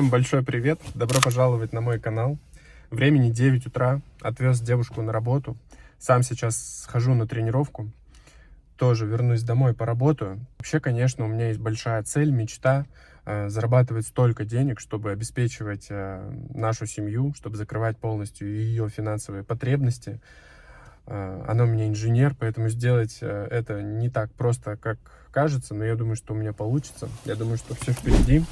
Всем большой привет, добро пожаловать на мой канал. Времени 9 утра, отвез девушку на работу. Сам сейчас схожу на тренировку, тоже вернусь домой, поработаю. Вообще, конечно, у меня есть большая цель, мечта зарабатывать столько денег, чтобы обеспечивать нашу семью, чтобы закрывать полностью ее финансовые потребности. Она у меня инженер, поэтому сделать это не так просто, как кажется, но я думаю, что у меня получится. Я думаю, что все впереди.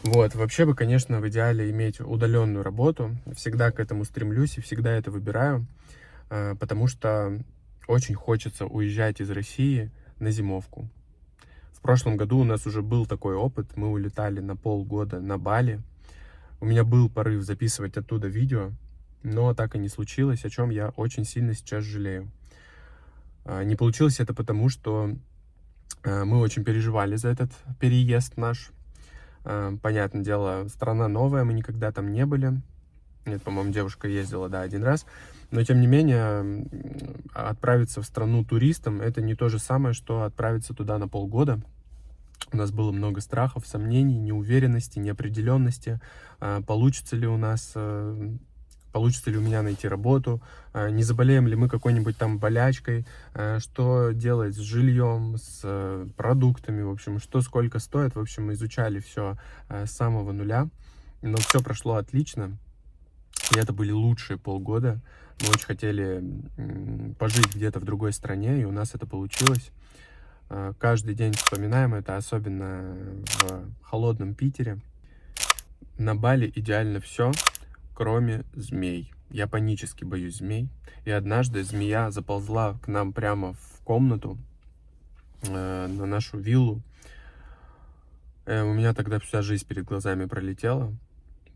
Вот, вообще бы, конечно, в идеале иметь удаленную работу. Всегда к этому стремлюсь и всегда это выбираю, потому что очень хочется уезжать из России на зимовку. В прошлом году у нас уже был такой опыт. Мы улетали на полгода на Бали. У меня был порыв записывать оттуда видео, но так и не случилось, о чем я очень сильно сейчас жалею. Не получилось это потому, что мы очень переживали за этот переезд наш. Понятное дело, страна новая, мы никогда там не были. Нет, по-моему, девушка ездила, да, один раз. Но, тем не менее, отправиться в страну туристом — это не то же самое, что отправиться туда на полгода. У нас было много страхов, сомнений, неуверенности, неопределенности. Получится ли у нас, получится ли у меня найти работу, не заболеем ли мы какой-нибудь там болячкой, что делать с жильем, с продуктами, в общем, что сколько стоит. В общем, мы изучали все с самого нуля, но все прошло отлично. И это были лучшие полгода. Мы очень хотели пожить где-то в другой стране, и у нас это получилось. Каждый день вспоминаем это, особенно в холодном Питере. На Бали идеально все, кроме змей. Я панически боюсь змей. И однажды змея заползла к нам прямо в комнату, на нашу виллу. У меня тогда вся жизнь перед глазами пролетела.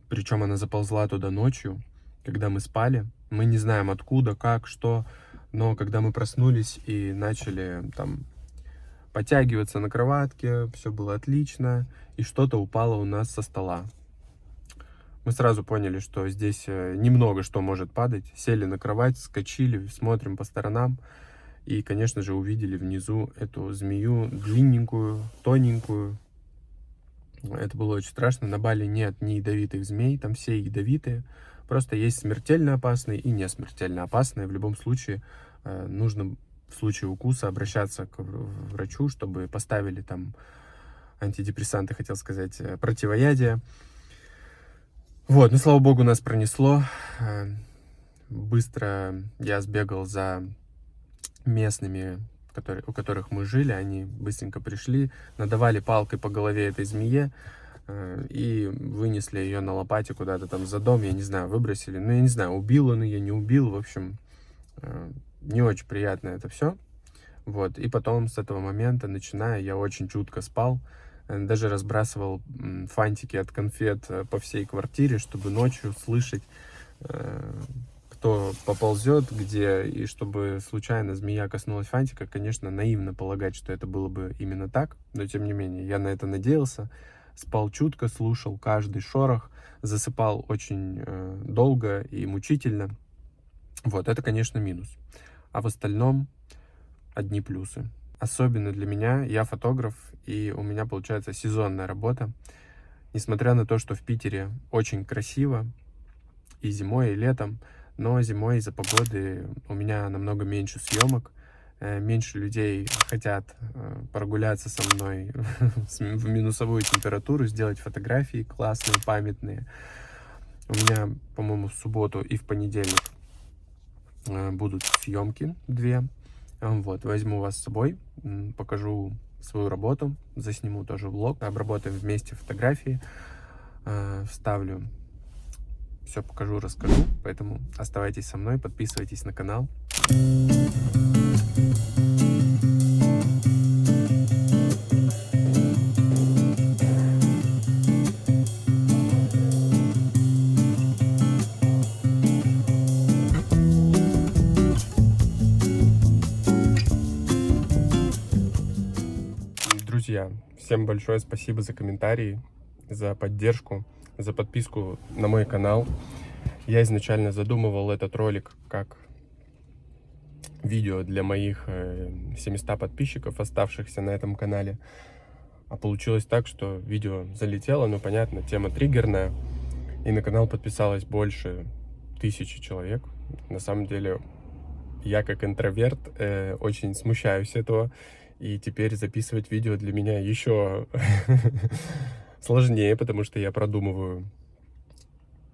Причем она заползла туда ночью, когда мы спали. Мы не знаем откуда, как, что. Но когда мы проснулись и начали там подтягиваться на кроватке, все было отлично. И что-то упало у нас со стола. Мы сразу поняли, что здесь немного что может падать. Сели на кровать, вскочили, смотрим по сторонам. И, конечно же, увидели внизу эту змею длинненькую, тоненькую. Это было очень страшно. На Бали нет ни ядовитых змей, там все ядовитые. Просто есть смертельно опасные и не смертельно опасные. В любом случае нужно в случае укуса обращаться к врачу, чтобы поставили там антидепрессанты, хотел сказать, противоядие. Вот, ну, слава богу, нас пронесло. Быстро я сбегал за местными, у которых мы жили. Они быстренько пришли, надавали палкой по голове этой змее и вынесли ее на лопате куда-то там за дом, я не знаю, выбросили. Ну, я не знаю, убил он ее, не убил. В общем, не очень приятно это все. Вот, и потом с этого момента, начиная, я очень чутко спал. Даже разбрасывал фантики от конфет по всей квартире, чтобы ночью слышать, кто поползет, где, и чтобы случайно змея коснулась фантика. Конечно, наивно полагать, что это было бы именно так, но тем не менее, я на это надеялся. Спал чутко, слушал каждый шорох, засыпал очень долго и мучительно. Вот, это, конечно, минус. А в остальном одни плюсы. Особенно для меня, я фотограф, и у меня получается сезонная работа. Несмотря на то, что в Питере очень красиво и зимой, и летом, но зимой из-за погоды у меня намного меньше съемок, меньше людей хотят прогуляться со мной в минусовую температуру, сделать фотографии классные, памятные. У меня, по-моему, в субботу и в понедельник будут съемки 2. Вот, возьму вас с собой, покажу свою работу, засниму тоже влог, обработаем вместе фотографии, вставлю, все покажу, расскажу, поэтому оставайтесь со мной, подписывайтесь на канал. Друзья, всем большое спасибо за комментарии, за поддержку, за подписку на мой канал. Я изначально задумывал этот ролик как видео для моих 700 подписчиков, оставшихся на этом канале. А получилось так, что видео залетело, ну, понятно, тема триггерная, и на канал подписалось больше 1000 человек. На самом деле, я как интроверт очень смущаюсь этого, и теперь записывать видео для меня еще сложнее, потому что я продумываю,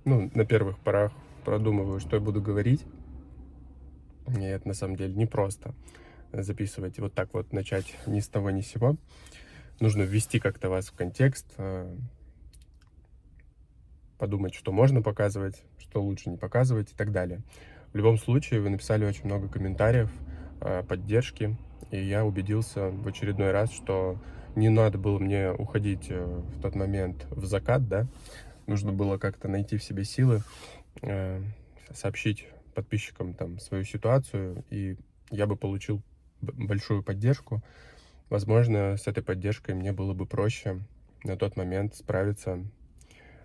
ну, на первых порах продумываю, что я буду говорить. И это на самом деле непросто записывать, вот так вот начать ни с того ни с сего. Нужно ввести как-то вас в контекст, подумать, что можно показывать, что лучше не показывать и так далее. В любом случае, вы написали очень много комментариев, поддержки, и я убедился в очередной раз, что не надо было мне уходить в тот момент в закат, да, нужно было как-то найти в себе силы, сообщить подписчикам там свою ситуацию, и я бы получил большую поддержку. Возможно, с этой поддержкой мне было бы проще на тот момент справиться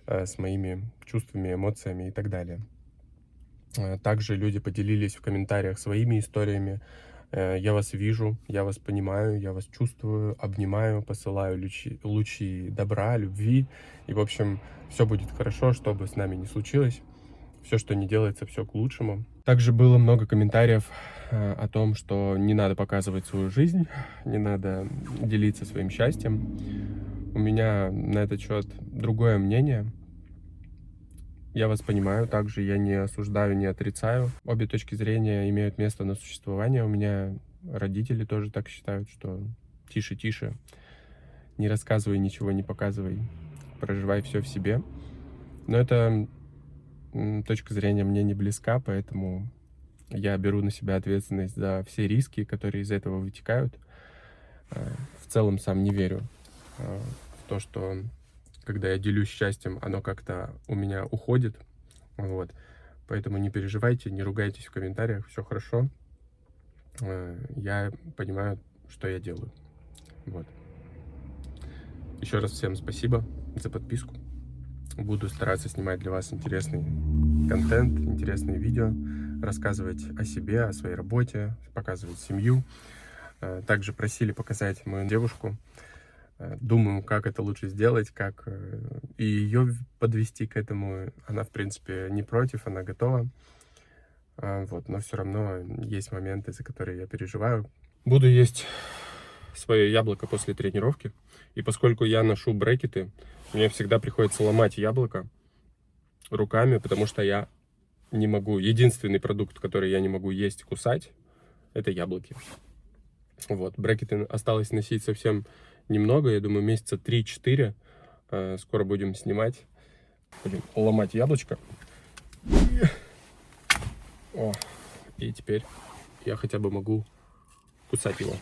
с моими чувствами, эмоциями и так далее. Также люди поделились в комментариях своими историями. Я вас вижу, я вас понимаю, я вас чувствую, обнимаю, посылаю лучи добра, любви. И, в общем, все будет хорошо, что бы с нами ни случилось. Все, что не делается, все к лучшему. Также было много комментариев о том, что не надо показывать свою жизнь, не надо делиться своим счастьем. У меня на этот счет другое мнение. Я вас понимаю, также я не осуждаю, не отрицаю. Обе точки зрения имеют место на существование. У меня родители тоже так считают, что тише, не рассказывай ничего, не показывай, проживай все в себе. Но эта точка зрения мне не близка, поэтому я беру на себя ответственность за все риски, которые из этого вытекают. В целом сам не верю в то, что когда я делюсь счастьем, оно как-то у меня уходит. Вот. Поэтому не переживайте, не ругайтесь в комментариях, все хорошо. Я понимаю, что я делаю. Вот. Еще раз всем спасибо за подписку. Буду стараться снимать для вас интересный контент, интересные видео, рассказывать о себе, о своей работе, показывать семью. Также просили показать мою девушку. Думаю, как это лучше сделать, как и ее подвести к этому. Она, в принципе, не против, она готова. Вот, но все равно есть моменты, за которые я переживаю. Буду есть свое яблоко после тренировки. И поскольку я ношу брекеты, мне всегда приходится ломать яблоко руками, потому что я не могу... Единственный продукт, который я не могу есть, кусать, это яблоки. Вот, брекеты осталось носить совсем немного, я думаю, месяца 3-4. Скоро будем снимать. Будем ломать яблочко. О, и теперь я хотя бы могу кусать его.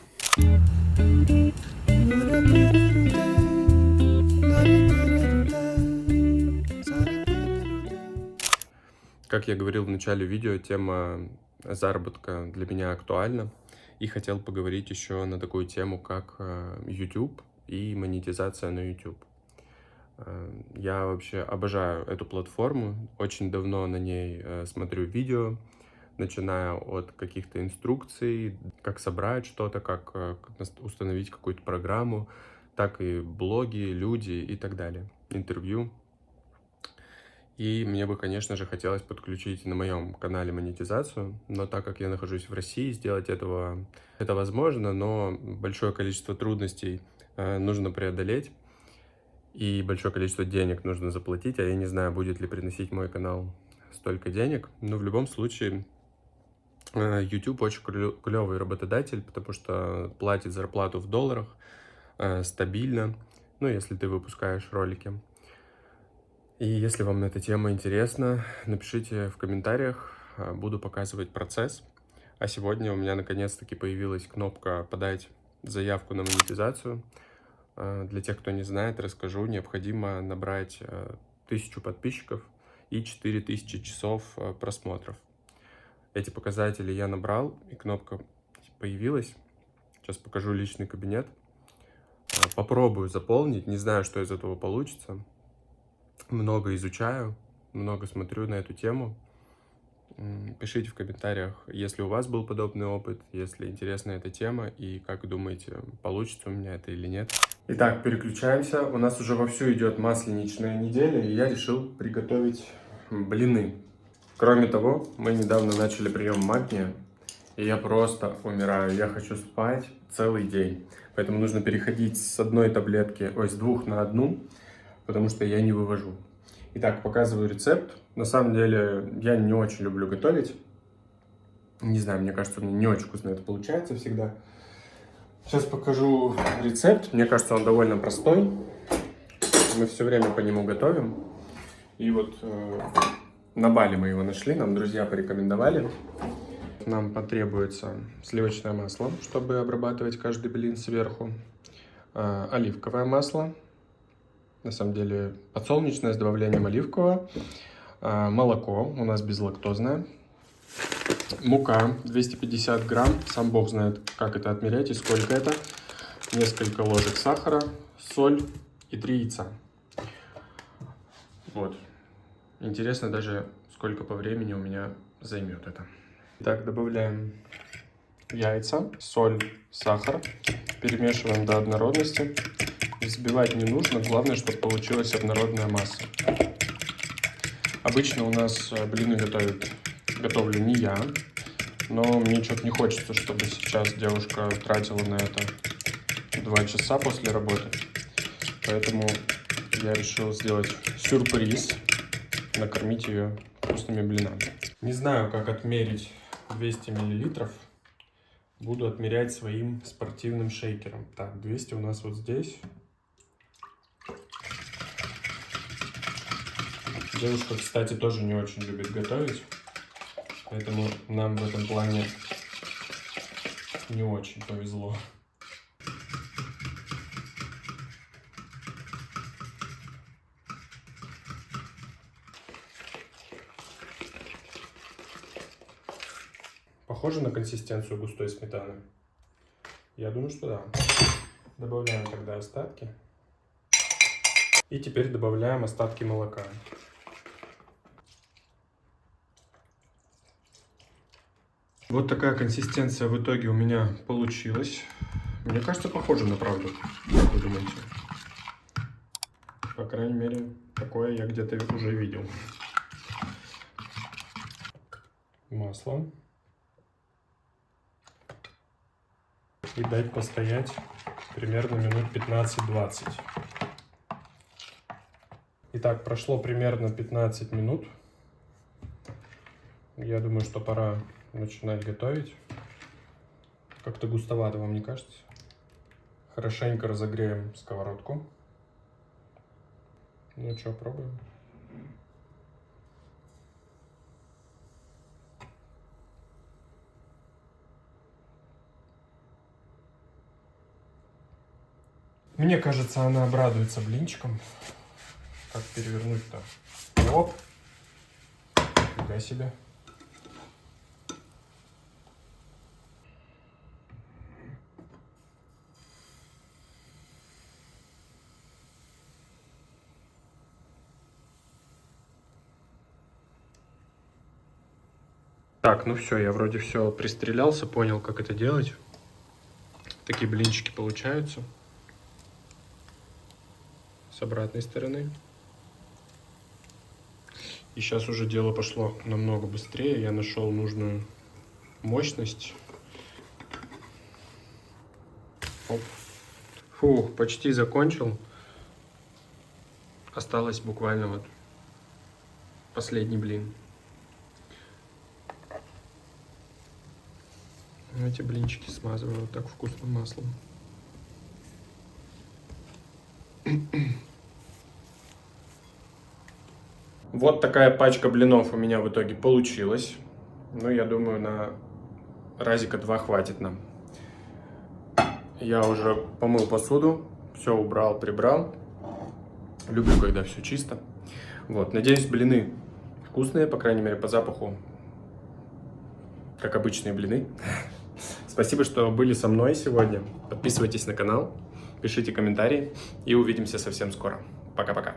Как я говорил в начале видео, тема заработка для меня актуальна. И хотел поговорить еще на такую тему, как YouTube и монетизация на YouTube. Я вообще обожаю эту платформу, очень давно на ней смотрю видео, начиная от каких-то инструкций, как собрать что-то, как установить какую-то программу, так и блоги, люди и так далее, интервью. И мне бы, конечно же, хотелось подключить на моем канале монетизацию, но так как я нахожусь в России, сделать это возможно, но большое количество трудностей нужно преодолеть, и большое количество денег нужно заплатить, а я не знаю, будет ли приносить мой канал столько денег. Но в любом случае, YouTube очень клевый работодатель, потому что платит зарплату в долларах, стабильно, ну, если ты выпускаешь ролики. И если вам эта тема интересна, напишите в комментариях, буду показывать процесс. А сегодня у меня наконец-таки появилась кнопка «Подать заявку на монетизацию». Для тех, кто не знает, расскажу, необходимо набрать 1000 подписчиков и 4000 часов просмотров. Эти показатели я набрал, и кнопка появилась. Сейчас покажу личный кабинет. Попробую заполнить, не знаю, что из этого получится. Много изучаю, много смотрю на эту тему. Пишите в комментариях, если у вас был подобный опыт, если интересна эта тема и как думаете, получится у меня это или нет. Итак, переключаемся. У нас уже вовсю идет масленичная неделя, и я решил приготовить блины. Кроме того, мы недавно начали прием магния, и я просто умираю. Я хочу спать целый день. Поэтому нужно переходить с двух на одну, потому что я не вывожу. Итак, показываю рецепт. На самом деле, я не очень люблю готовить. Не знаю, мне кажется, у меня не очень вкусно это получается всегда. Сейчас покажу рецепт. Мне кажется, он довольно простой. Мы все время по нему готовим. И вот на Бали мы его нашли, нам друзья порекомендовали. Нам потребуется сливочное масло, чтобы обрабатывать каждый блин сверху. Оливковое масло. На самом деле подсолнечное с добавлением оливкового. Молоко у нас безлактозное. Мука 250 грамм. Сам Бог знает, как это отмерять и сколько это. Несколько ложек сахара, соль и 3 яйца. Вот. Интересно даже, сколько по времени у меня займет это. Итак, добавляем яйца, соль, сахар. Перемешиваем до однородности. Взбивать не нужно, главное, чтобы получилась однородная масса. Обычно у нас блины готовлю не я, но мне что-то не хочется, чтобы сейчас девушка тратила на это 2 часа после работы. Поэтому я решил сделать сюрприз, накормить ее вкусными блинами. Не знаю, как отмерить 200 миллилитров. Буду отмерять своим спортивным шейкером. Так, 200 у нас вот здесь. Девушка, кстати, тоже не очень любит готовить, поэтому нам в этом плане не очень повезло. Похоже на консистенцию густой сметаны? Я думаю, что да. Добавляем тогда остатки. И теперь добавляем остатки молока. Вот такая консистенция в итоге у меня получилась. Мне кажется, похоже на правду. Как вы думаете? По крайней мере, такое я где-то уже видел. Масло. И дать постоять примерно минут 15-20. Итак, прошло примерно 15 минут. Я думаю, что пора начинать готовить. Как-то густовато, вам не кажется? Хорошенько разогреем сковородку. Ну что, пробуем. Мне кажется, она обрадуется блинчиком. Как перевернуть-то? Оп! Фига себе. Так, ну все, я вроде все пристрелялся, понял, как это делать. Такие блинчики получаются. С обратной стороны. И сейчас уже дело пошло намного быстрее. Я нашел нужную мощность. Оп. Фух, почти закончил. Осталось буквально вот последний блин. Эти блинчики смазываю вот так вкусным маслом. Вот такая пачка блинов у меня в итоге получилась. Ну, я думаю, на разика 2 хватит нам. Я уже помыл посуду, все убрал, прибрал. Люблю, когда все чисто. Вот, надеюсь, блины вкусные, по крайней мере, по запаху, как обычные блины. Спасибо, что были со мной сегодня. Подписывайтесь на канал, пишите комментарии и увидимся совсем скоро. Пока-пока.